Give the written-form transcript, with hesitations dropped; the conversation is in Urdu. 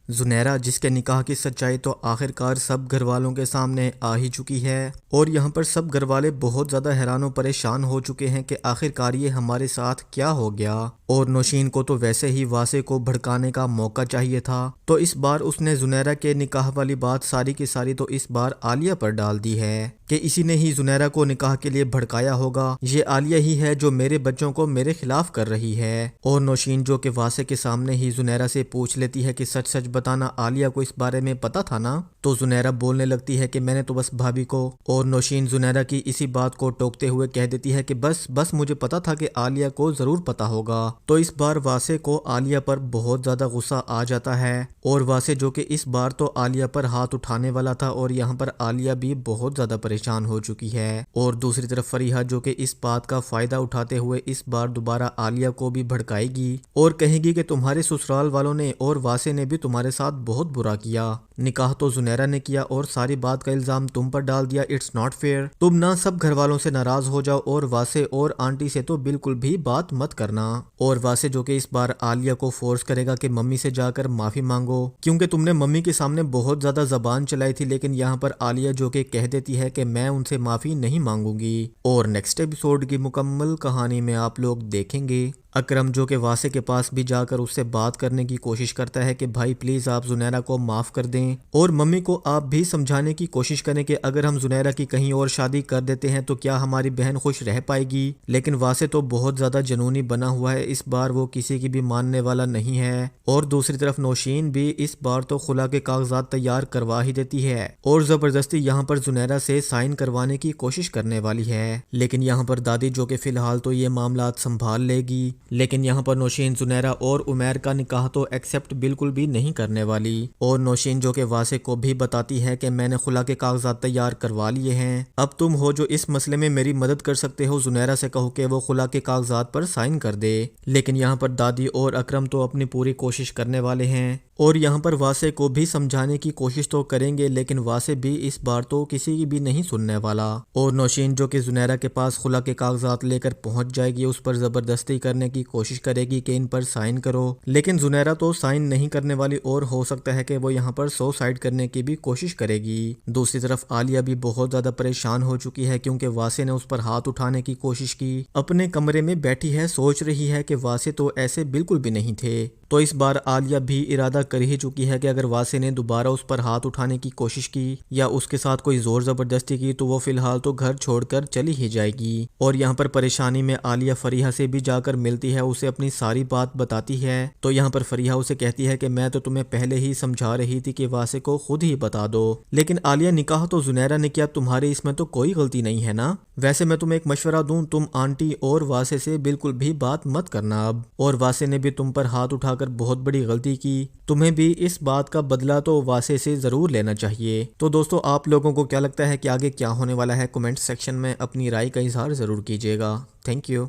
زنیرہ جس کے نکاح کی سچائی تو آخر کار سب گھر والوں کے سامنے آ ہی چکی ہے، اور یہاں پر سب گھر والے بہت زیادہ حیران و پریشان ہو چکے ہیں کہ آخر کار یہ ہمارے ساتھ کیا ہو گیا۔ اور نوشین کو تو ویسے ہی واسع کو بھڑکانے کا موقع چاہیے تھا، تو اس بار اس نے زنیرہ کے نکاح والی بات ساری کی ساری تو اس بار عالیہ پر ڈال دی ہے کہ اسی نے ہی زنیرہ کو نکاح کے لیے بھڑکایا ہوگا، یہ عالیہ ہی ہے جو میرے بچوں کو میرے خلاف کر رہی ہے۔ اور نوشین جو کہ واسع کے سامنے ہی زنیرہ سے پوچھ لیتی ہے کہ سچ سچ بتانا عالیہ کو اس بارے میں پتا تھا نا؟ تو زنیرہ بولنے لگتی ہے کہ میں نے تو بس بھابھی کو، اور نوشین زنیرہ کی اسی بات کو ٹوکتے ہوئے کہہ دیتی ہے کہ بس مجھے پتا تھا کہ عالیہ کو ضرور پتا ہوگا۔ تو اس بار واسع کو عالیہ پر بہت زیادہ غصہ آ جاتا ہے، اور واسع جو کہ اس بار تو عالیہ پر ہاتھ اٹھانے والا تھا، اور یہاں پر عالیہ بھی بہت زیادہ پریشان ہو چکی ہے۔ اور دوسری طرف فریحہ جو کہ اس بات کا فائدہ اٹھاتے ہوئے اس بار دوبارہ عالیہ کو بھی بھڑکائے گی اور کہے گی کہ تمہارے سسرال والوں نے اور واسع نے بھی تمہارے ساتھ بہت برا کیا، نکاح تو زنیرہ نے کیا اور ساری بات کا الزام تم پر ڈال دیا، اٹس ناٹ فیئر، تم نہ سب گھر والوں سے ناراض ہو جاؤ اور واسع اور آنٹی سے تو بالکل بھی بات مت کرنا۔ اور واسع جو کہ اس بار عالیہ کو فورس کرے گا کہ ممی سے جا کر معافی مانگو، کیونکہ تم نے ممی کے سامنے بہت زیادہ زبان چلائی تھی، لیکن یہاں پر عالیہ جو کہ کہہ دیتی ہے کہ میں ان سے معافی نہیں مانگوں گی۔ اور نیکسٹ ایپیسوڈ کی مکمل کہانی میں آپ لوگ دیکھیں گے اکرم جو کہ واسع کے پاس بھی جا کر اس سے بات کرنے کی کوشش کرتا ہے کہ بھائی پلیز آپ زنیرہ کو معاف کر دیں، اور ممی کو آپ بھی سمجھانے کی کوشش کریں کہ اگر ہم زنیرہ کی کہیں اور شادی کر دیتے ہیں تو کیا ہماری بہن خوش رہ پائے گی۔ لیکن واسع تو بہت زیادہ جنونی بنا ہوا ہے، اس بار وہ کسی کی بھی ماننے والا نہیں ہے۔ اور دوسری طرف نوشین بھی اس بار تو خلا کے کاغذات تیار کروا ہی دیتی ہے اور زبردستی یہاں پر زنیرہ سے سائن کروانے کی کوشش کرنے والی ہے، لیکن یہاں پر دادی جو کہ فی الحال تو یہ معاملات سنبھال لے گی، لیکن یہاں پر نوشین زنیرہ اور عمیر کا نکاح تو ایکسپٹ بالکل بھی نہیں کرنے والی۔ اور نوشین جو کہ واسع کو بھی بتاتی ہے کہ میں نے خلا کے کاغذات تیار کروا لیے ہیں، اب تم ہو جو اس مسئلے میں میری مدد کر سکتے ہو، زنیرہ سے کہو کہ وہ خلا کے کاغذات پر سائن کر دے۔ لیکن یہاں پر دادی اور اکرم تو اپنی پوری کوشش کرنے والے ہیں، اور یہاں پر واسع کو بھی سمجھانے کی کوشش تو کریں گے، لیکن واسع بھی اس بار تو کسی کی بھی نہیں سننے والا۔ اور نوشین جو کہ زنیرہ کے پاس خلا کے کاغذات لے کر پہنچ جائے گی، اس پر زبردستی کرنے کی کوشش کرے گی کہ ان پر سائن کرو، لیکن زنیرہ تو سائن نہیں کرنے والی اور ہو سکتا ہے کہ وہ یہاں پر سوسائڈ کرنے کی بھی کوشش کرے گی۔ دوسری طرف عالیہ بھی بہت زیادہ پریشان ہو چکی ہے کیونکہ واسع نے اس پر ہاتھ اٹھانے کی کوشش کی، اپنے کمرے میں بیٹھی ہے سوچ رہی ہے کہ واسع تو ایسے بالکل بھی نہیں تھے۔ تو اس بار عالیہ بھی ارادہ کر ہی چکی ہے کہ اگر واسع نے دوبارہ اس پر ہاتھ اٹھانے کی کوشش کی یا اس کے ساتھ کوئی زور زبردستی کی تو وہ فی الحال تو گھر چھوڑ کر چلی ہی جائے گی۔ اور یہاں پر پریشانی میں عالیہ فریحہ سے بھی جا کر ملتی ہے، اسے اپنی ساری بات بتاتی ہے، تو یہاں پر فریحہ اسے کہتی ہے کہ میں تو تمہیں پہلے ہی سمجھا رہی تھی کہ واسع کو خود ہی بتا دو، لیکن عالیہ نکاح تو زنیرہ نے کیا، تمہاری اس میں تو کوئی غلطی نہیں ہے نا؟ ویسے میں تمہیں ایک مشورہ دوں، تم آنٹی اور واسع سے بالکل بھی بات مت کرنا اب، اور واسع نے بھی تم پر ہاتھ اٹھا کر بہت بڑی غلطی کی، تمہیں بھی اس بات کا بدلہ تو واسع سے ضرور لینا چاہیے۔ تو دوستو آپ لوگوں کو کیا لگتا ہے کہ آگے کیا ہونے والا ہے؟ کمنٹ سیکشن میں اپنی رائے کا اظہار ضرور کیجیے گا۔ Thank you.